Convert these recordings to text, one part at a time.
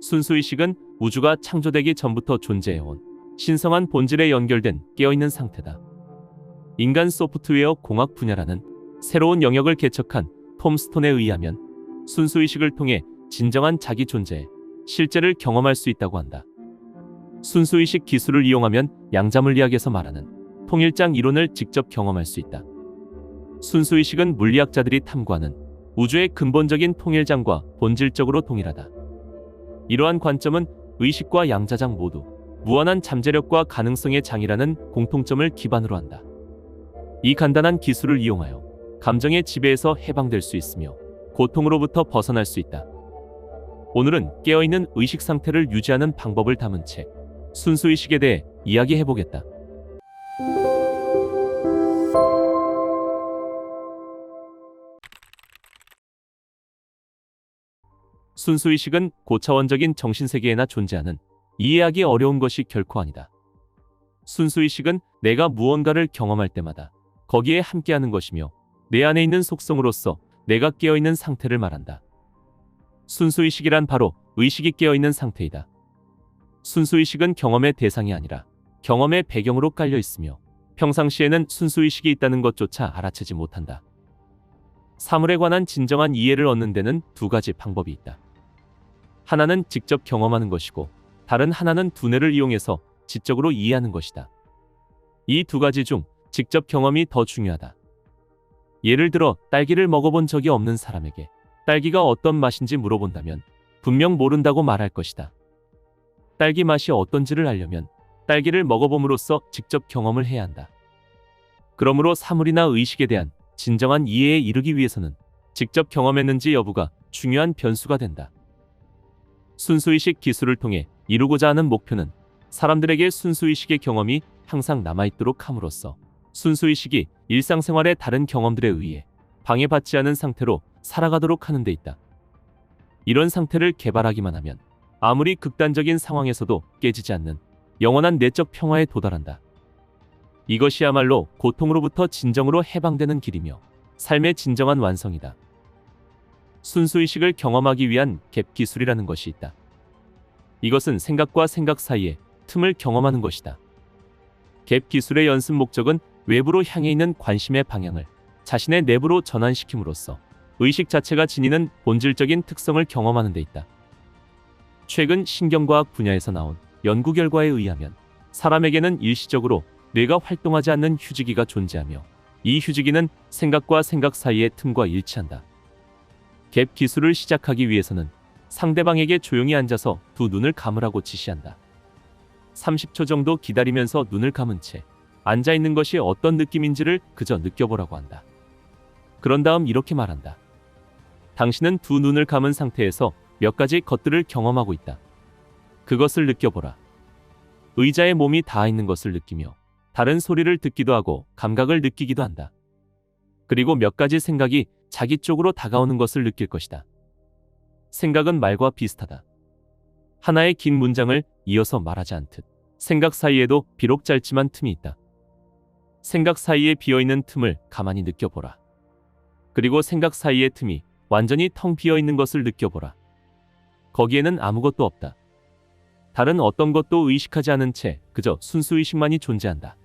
순수의식은 우주가 창조되기 전부터 존재해온 신성한 본질에 연결된 깨어있는 상태다. 인간 소프트웨어 공학 분야라는 새로운 영역을 개척한 톰 스톤에 의하면 순수의식을 통해 진정한 자기 존재의 실제를 경험할 수 있다고 한다. 순수의식 기술을 이용하면 양자물리학에서 말하는 통일장 이론을 직접 경험할 수 있다. 순수의식은 물리학자들이 탐구하는 우주의 근본적인 통일장과 본질적으로 동일하다. 이러한 관점은 의식과 양자장 모두 무한한 잠재력과 가능성의 장이라는 공통점을 기반으로 한다. 이 간단한 기술을 이용하여 감정의 지배에서 해방될 수 있으며 고통으로부터 벗어날 수 있다. 오늘은 깨어있는 의식 상태를 유지하는 방법을 담은 책 순수의식에 대해 이야기해보겠다. 순수의식은 고차원적인 정신세계에나 존재하는 이해하기 어려운 것이 결코 아니다. 순수의식은 내가 무언가를 경험할 때마다 거기에 함께하는 것이며 내 안에 있는 속성으로서 내가 깨어있는 상태를 말한다. 순수의식이란 바로 의식이 깨어있는 상태이다. 순수의식은 경험의 대상이 아니라 경험의 배경으로 깔려 있으며 평상시에는 순수의식이 있다는 것조차 알아채지 못한다. 사물에 관한 진정한 이해를 얻는 데는 두 가지 방법이 있다. 하나는 직접 경험하는 것이고 다른 하나는 두뇌를 이용해서 지적으로 이해하는 것이다. 이 두 가지 중 직접 경험이 더 중요하다. 예를 들어 딸기를 먹어본 적이 없는 사람에게 딸기가 어떤 맛인지 물어본다면 분명 모른다고 말할 것이다. 딸기 맛이 어떤지를 알려면 딸기를 먹어봄으로써 직접 경험을 해야 한다. 그러므로 사물이나 의식에 대한 진정한 이해에 이르기 위해서는 직접 경험했는지 여부가 중요한 변수가 된다. 순수의식 기술을 통해 이루고자 하는 목표는 사람들에게 순수의식의 경험이 항상 남아있도록 함으로써 순수의식이 일상생활의 다른 경험들에 의해 방해받지 않은 상태로 살아가도록 하는 데 있다. 이런 상태를 개발하기만 하면 아무리 극단적인 상황에서도 깨지지 않는 영원한 내적 평화에 도달한다. 이것이야말로 고통으로부터 진정으로 해방되는 길이며 삶의 진정한 완성이다. 순수의식을 경험하기 위한 갭 기술이라는 것이 있다. 이것은 생각과 생각 사이의 틈을 경험하는 것이다. 갭 기술의 연습 목적은 외부로 향해 있는 관심의 방향을 자신의 내부로 전환시킴으로써 의식 자체가 지니는 본질적인 특성을 경험하는 데 있다. 최근 신경과학 분야에서 나온 연구 결과에 의하면 사람에게는 일시적으로 뇌가 활동하지 않는 휴지기가 존재하며 이 휴지기는 생각과 생각 사이의 틈과 일치한다. 갭 기술을 시작하기 위해서는 상대방에게 조용히 앉아서 두 눈을 감으라고 지시한다. 30초 정도 기다리면서 눈을 감은 채 앉아있는 것이 어떤 느낌인지를 그저 느껴보라고 한다. 그런 다음 이렇게 말한다. 당신은 두 눈을 감은 상태에서 몇 가지 것들을 경험하고 있다. 그것을 느껴보라. 의자에 몸이 닿아 있는 것을 느끼며 다른 소리를 듣기도 하고 감각을 느끼기도 한다. 그리고 몇 가지 생각이 자기 쪽으로 다가오는 것을 느낄 것이다. 생각은 말과 비슷하다. 하나의 긴 문장을 이어서 말하지 않듯 생각 사이에도 비록 짧지만 틈이 있다. 생각 사이에 비어있는 틈을 가만히 느껴보라. 그리고 생각 사이의 틈이 완전히 텅 비어있는 것을 느껴보라. 거기에는 아무것도 없다. 다른 어떤 것도 의식하지 않은 채 그저 순수의식만이 존재한다.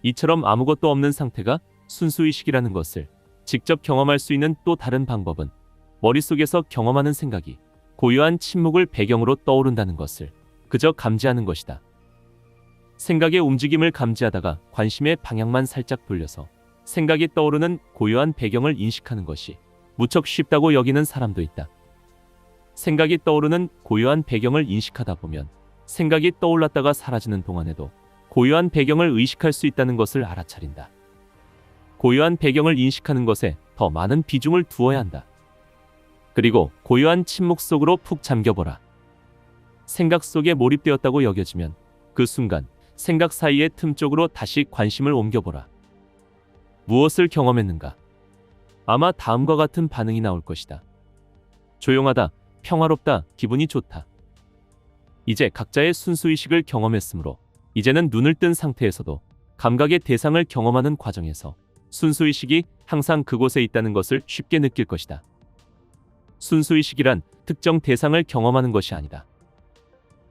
이처럼 아무것도 없는 상태가 순수의식이라는 것을 직접 경험할 수 있는 또 다른 방법은 머릿속에서 경험하는 생각이 고요한 침묵을 배경으로 떠오른다는 것을 그저 감지하는 것이다. 생각의 움직임을 감지하다가 관심의 방향만 살짝 돌려서 생각이 떠오르는 고요한 배경을 인식하는 것이 무척 쉽다고 여기는 사람도 있다. 생각이 떠오르는 고요한 배경을 인식하다 보면 생각이 떠올랐다가 사라지는 동안에도 고요한 배경을 의식할 수 있다는 것을 알아차린다. 고요한 배경을 인식하는 것에 더 많은 비중을 두어야 한다. 그리고 고요한 침묵 속으로 푹 잠겨보라. 생각 속에 몰입되었다고 여겨지면 그 순간 생각 사이의 틈 쪽으로 다시 관심을 옮겨보라. 무엇을 경험했는가? 아마 다음과 같은 반응이 나올 것이다. 조용하다, 평화롭다, 기분이 좋다. 이제 각자의 순수의식을 경험했으므로 이제는 눈을 뜬 상태에서도 감각의 대상을 경험하는 과정에서 순수의식이 항상 그곳에 있다는 것을 쉽게 느낄 것이다. 순수의식이란 특정 대상을 경험하는 것이 아니다.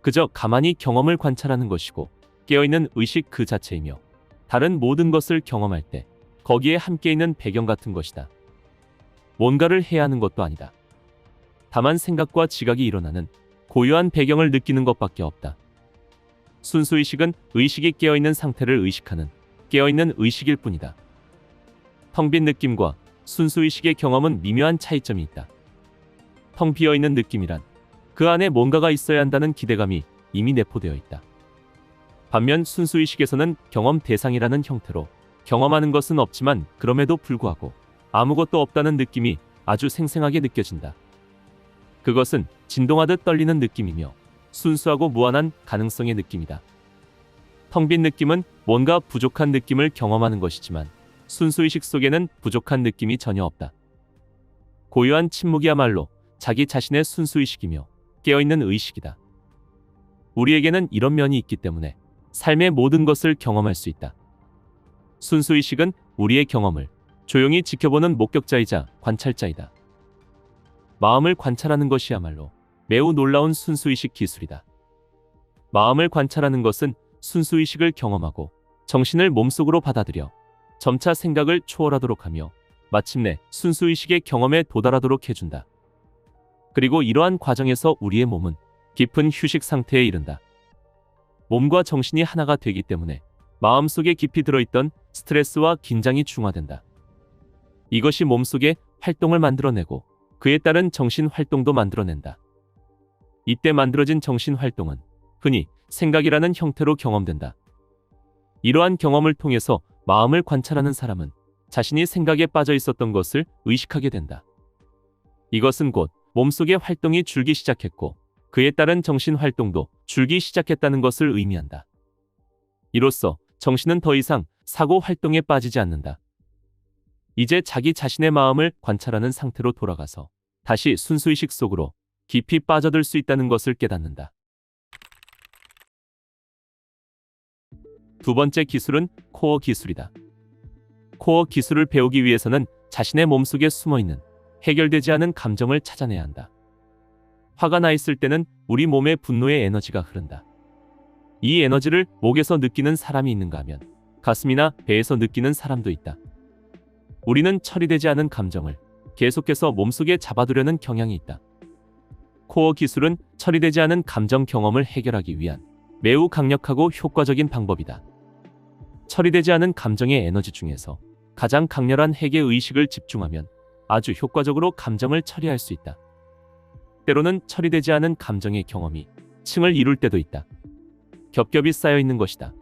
그저 가만히 경험을 관찰하는 것이고 깨어있는 의식 그 자체이며 다른 모든 것을 경험할 때 거기에 함께 있는 배경 같은 것이다. 뭔가를 해야 하는 것도 아니다. 다만 생각과 지각이 일어나는 고요한 배경을 느끼는 것밖에 없다. 순수의식은 의식이 깨어있는 상태를 의식하는 깨어있는 의식일 뿐이다. 텅 빈 느낌과 순수의식의 경험은 미묘한 차이점이 있다. 텅 비어있는 느낌이란 그 안에 뭔가가 있어야 한다는 기대감이 이미 내포되어 있다. 반면 순수의식에서는 경험 대상이라는 형태로 경험하는 것은 없지만 그럼에도 불구하고 아무것도 없다는 느낌이 아주 생생하게 느껴진다. 그것은 진동하듯 떨리는 느낌이며 순수하고 무한한 가능성의 느낌이다. 텅 빈 느낌은 뭔가 부족한 느낌을 경험하는 것이지만 순수의식 속에는 부족한 느낌이 전혀 없다. 고요한 침묵이야말로 자기 자신의 순수의식이며 깨어있는 의식이다. 우리에게는 이런 면이 있기 때문에 삶의 모든 것을 경험할 수 있다. 순수의식은 우리의 경험을 조용히 지켜보는 목격자이자 관찰자이다. 마음을 관찰하는 것이야말로 매우 놀라운 순수의식 기술이다. 마음을 관찰하는 것은 순수의식을 경험하고 정신을 몸속으로 받아들여 점차 생각을 초월하도록 하며 마침내 순수의식의 경험에 도달하도록 해준다. 그리고 이러한 과정에서 우리의 몸은 깊은 휴식 상태에 이른다. 몸과 정신이 하나가 되기 때문에 마음속에 깊이 들어있던 스트레스와 긴장이 중화된다. 이것이 몸속에 활동을 만들어내고 그에 따른 정신 활동도 만들어낸다. 이때 만들어진 정신 활동은 흔히 생각이라는 형태로 경험된다. 이러한 경험을 통해서 마음을 관찰하는 사람은 자신이 생각에 빠져 있었던 것을 의식하게 된다. 이것은 곧 몸속의 활동이 줄기 시작했고 그에 따른 정신 활동도 줄기 시작했다는 것을 의미한다. 이로써 정신은 더 이상 사고 활동에 빠지지 않는다. 이제 자기 자신의 마음을 관찰하는 상태로 돌아가서 다시 순수의식 속으로 깊이 빠져들 수 있다는 것을 깨닫는다. 두 번째 기술은 코어 기술이다. 코어 기술을 배우기 위해서는 자신의 몸속에 숨어있는 해결되지 않은 감정을 찾아내야 한다. 화가 나 있을 때는 우리 몸에 분노의 에너지가 흐른다. 이 에너지를 목에서 느끼는 사람이 있는가 하면 가슴이나 배에서 느끼는 사람도 있다. 우리는 처리되지 않은 감정을 계속해서 몸속에 잡아두려는 경향이 있다. 코어 기술은 처리되지 않은 감정 경험을 해결하기 위한 매우 강력하고 효과적인 방법이다. 처리되지 않은 감정의 에너지 중에서 가장 강렬한 핵의 의식을 집중하면 아주 효과적으로 감정을 처리할 수 있다. 때로는 처리되지 않은 감정의 경험이 층을 이룰 때도 있다. 겹겹이 쌓여 있는 것이다.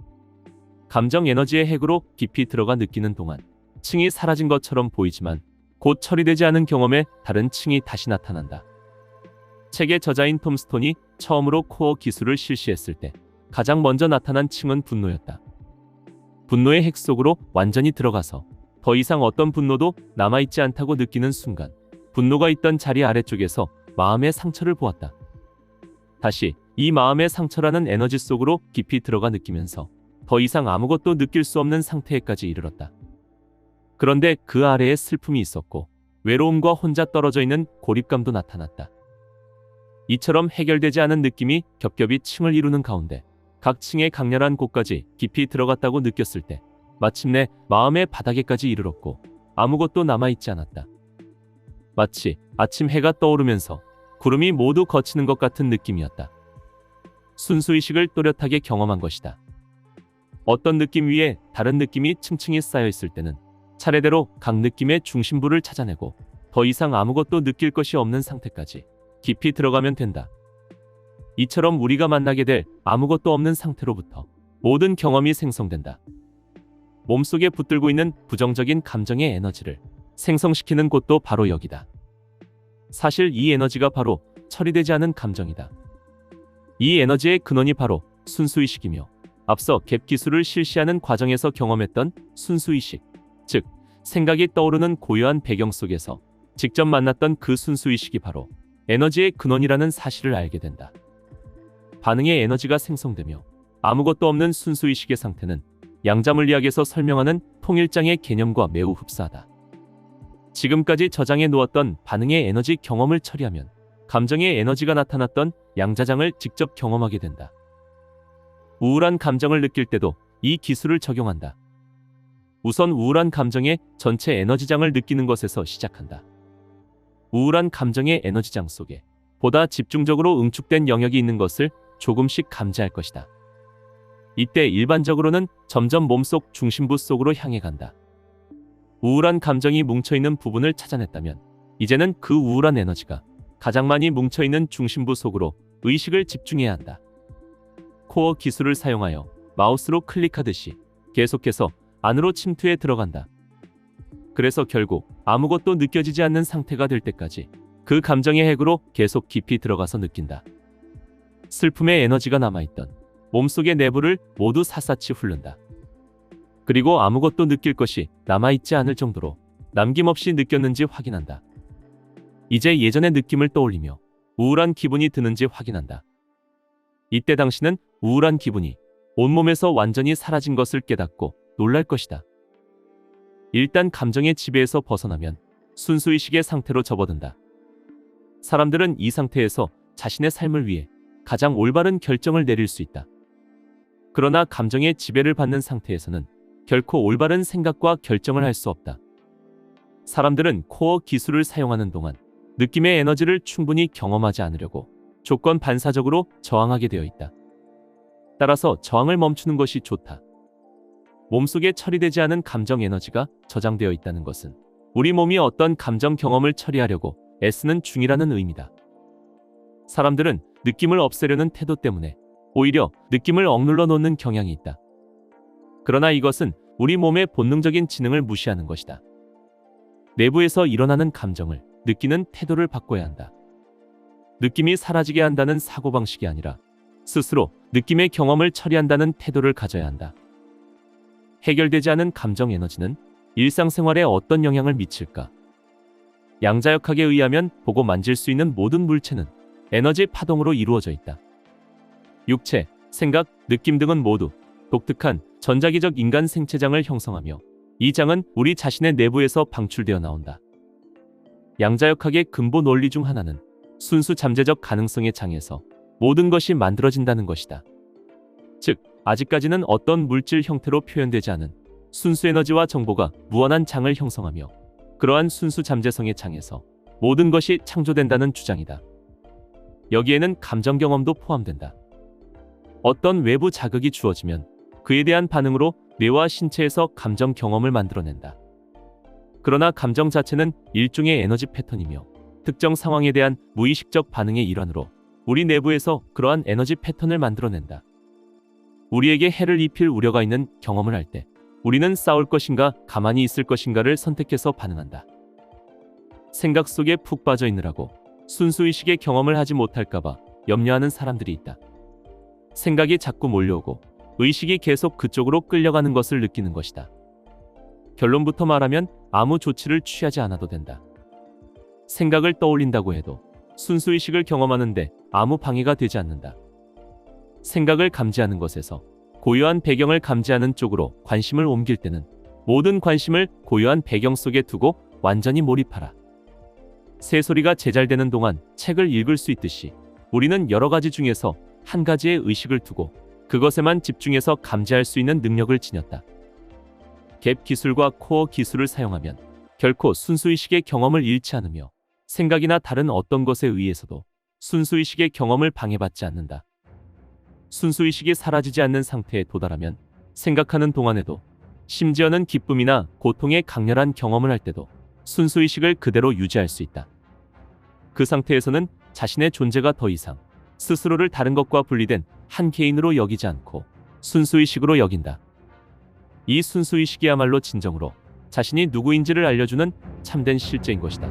감정 에너지의 핵으로 깊이 들어가 느끼는 동안 층이 사라진 것처럼 보이지만 곧 처리되지 않은 경험에 다른 층이 다시 나타난다. 책의 저자인 톰 스톤이 처음으로 코어 기술을 실시했을 때 가장 먼저 나타난 층은 분노였다. 분노의 핵 속으로 완전히 들어가서 더 이상 어떤 분노도 남아있지 않다고 느끼는 순간 분노가 있던 자리 아래쪽에서 마음의 상처를 보았다. 다시 이 마음의 상처라는 에너지 속으로 깊이 들어가 느끼면서 더 이상 아무것도 느낄 수 없는 상태에까지 이르렀다. 그런데 그 아래에 슬픔이 있었고 외로움과 혼자 떨어져 있는 고립감도 나타났다. 이처럼 해결되지 않은 느낌이 겹겹이 층을 이루는 가운데 각 층의 강렬한 곳까지 깊이 들어갔다고 느꼈을 때 마침내 마음의 바닥에까지 이르렀고 아무것도 남아있지 않았다. 마치 아침 해가 떠오르면서 구름이 모두 걷히는 것 같은 느낌이었다. 순수의식을 또렷하게 경험한 것이다. 어떤 느낌 위에 다른 느낌이 층층이 쌓여 있을 때는 차례대로 각 느낌의 중심부를 찾아내고 더 이상 아무것도 느낄 것이 없는 상태까지 깊이 들어가면 된다. 이처럼 우리가 만나게 될 아무것도 없는 상태로부터 모든 경험이 생성된다. 몸속에 붙들고 있는 부정적인 감정의 에너지를 생성시키는 곳도 바로 여기다. 사실 이 에너지가 바로 처리되지 않은 감정이다. 이 에너지의 근원이 바로 순수의식이며 앞서 갭 기술을 실시하는 과정에서 경험했던 순수의식, 즉 생각이 떠오르는 고요한 배경 속에서 직접 만났던 그 순수의식이 바로 에너지의 근원이라는 사실을 알게 된다. 반응의 에너지가 생성되며 아무것도 없는 순수의식의 상태는 양자물리학에서 설명하는 통일장의 개념과 매우 흡사하다. 지금까지 저장해 놓았던 반응의 에너지 경험을 처리하면 감정의 에너지가 나타났던 양자장을 직접 경험하게 된다. 우울한 감정을 느낄 때도 이 기술을 적용한다. 우선 우울한 감정의 전체 에너지장을 느끼는 것에서 시작한다. 우울한 감정의 에너지장 속에 보다 집중적으로 응축된 영역이 있는 것을 조금씩 감지할 것이다. 이때 일반적으로는 점점 몸속 중심부 속으로 향해 간다. 우울한 감정이 뭉쳐있는 부분을 찾아냈다면 이제는 그 우울한 에너지가 가장 많이 뭉쳐있는 중심부 속으로 의식을 집중해야 한다. 코어 기술을 사용하여 마우스로 클릭하듯이 계속해서 안으로 침투해 들어간다. 그래서 결국 아무것도 느껴지지 않는 상태가 될 때까지 그 감정의 핵으로 계속 깊이 들어가서 느낀다. 슬픔의 에너지가 남아있던 몸속의 내부를 모두 샅샅이 훑는다. 그리고 아무것도 느낄 것이 남아있지 않을 정도로 남김없이 느꼈는지 확인한다. 이제 예전의 느낌을 떠올리며 우울한 기분이 드는지 확인한다. 이때 당신은 우울한 기분이 온몸에서 완전히 사라진 것을 깨닫고 놀랄 것이다. 일단 감정의 지배에서 벗어나면 순수의식의 상태로 접어든다. 사람들은 이 상태에서 자신의 삶을 위해 가장 올바른 결정을 내릴 수 있다. 그러나 감정의 지배를 받는 상태에서는 결코 올바른 생각과 결정을 할 수 없다. 사람들은 코어 기술을 사용하는 동안 느낌의 에너지를 충분히 경험하지 않으려고 조건 반사적으로 저항하게 되어 있다. 따라서 저항을 멈추는 것이 좋다. 몸속에 처리되지 않은 감정 에너지가 저장되어 있다는 것은 우리 몸이 어떤 감정 경험을 처리하려고 애쓰는 중이라는 의미다. 사람들은 느낌을 없애려는 태도 때문에 오히려 느낌을 억눌러 놓는 경향이 있다. 그러나 이것은 우리 몸의 본능적인 지능을 무시하는 것이다. 내부에서 일어나는 감정을 느끼는 태도를 바꿔야 한다. 느낌이 사라지게 한다는 사고방식이 아니라 스스로 느낌의 경험을 처리한다는 태도를 가져야 한다. 해결되지 않은 감정 에너지는 일상생활에 어떤 영향을 미칠까? 양자역학에 의하면 보고 만질 수 있는 모든 물체는 에너지 파동으로 이루어져 있다. 육체, 생각, 느낌 등은 모두 독특한 전자기적 인간 생체장을 형성하며 이 장은 우리 자신의 내부에서 방출되어 나온다. 양자역학의 근본 원리 중 하나는 순수 잠재적 가능성의 장에서 모든 것이 만들어진다는 것이다. 즉, 아직까지는 어떤 물질 형태로 표현되지 않은 순수 에너지와 정보가 무한한 장을 형성하며 그러한 순수 잠재성의 장에서 모든 것이 창조된다는 주장이다. 여기에는 감정 경험도 포함된다. 어떤 외부 자극이 주어지면 그에 대한 반응으로 뇌와 신체에서 감정 경험을 만들어낸다. 그러나 감정 자체는 일종의 에너지 패턴이며 특정 상황에 대한 무의식적 반응의 일환으로 우리 내부에서 그러한 에너지 패턴을 만들어낸다. 우리에게 해를 입힐 우려가 있는 경험을 할 때 우리는 싸울 것인가 가만히 있을 것인가를 선택해서 반응한다. 생각 속에 푹 빠져 있느라고 순수의식의 경험을 하지 못할까봐 염려하는 사람들이 있다. 생각이 자꾸 몰려오고 의식이 계속 그쪽으로 끌려가는 것을 느끼는 것이다. 결론부터 말하면 아무 조치를 취하지 않아도 된다. 생각을 떠올린다고 해도 순수의식을 경험하는데 아무 방해가 되지 않는다. 생각을 감지하는 것에서 고유한 배경을 감지하는 쪽으로 관심을 옮길 때는 모든 관심을 고유한 배경 속에 두고 완전히 몰입하라. 새소리가 제잘되는 동안 책을 읽을 수 있듯이 우리는 여러 가지 중에서 한 가지의 의식을 두고 그것에만 집중해서 감지할 수 있는 능력을 지녔다. 갭 기술과 코어 기술을 사용하면 결코 순수의식의 경험을 잃지 않으며 생각이나 다른 어떤 것에 의해서도 순수의식의 경험을 방해받지 않는다. 순수의식이 사라지지 않는 상태에 도달하면 생각하는 동안에도 심지어는 기쁨이나 고통의 강렬한 경험을 할 때도 순수의식을 그대로 유지할 수 있다. 그 상태에서는 자신의 존재가 더 이상 스스로를 다른 것과 분리된 한 개인으로 여기지 않고 순수의식으로 여긴다. 이 순수의식이야말로 진정으로 자신이 누구인지를 알려주는 참된 실제인 것이다.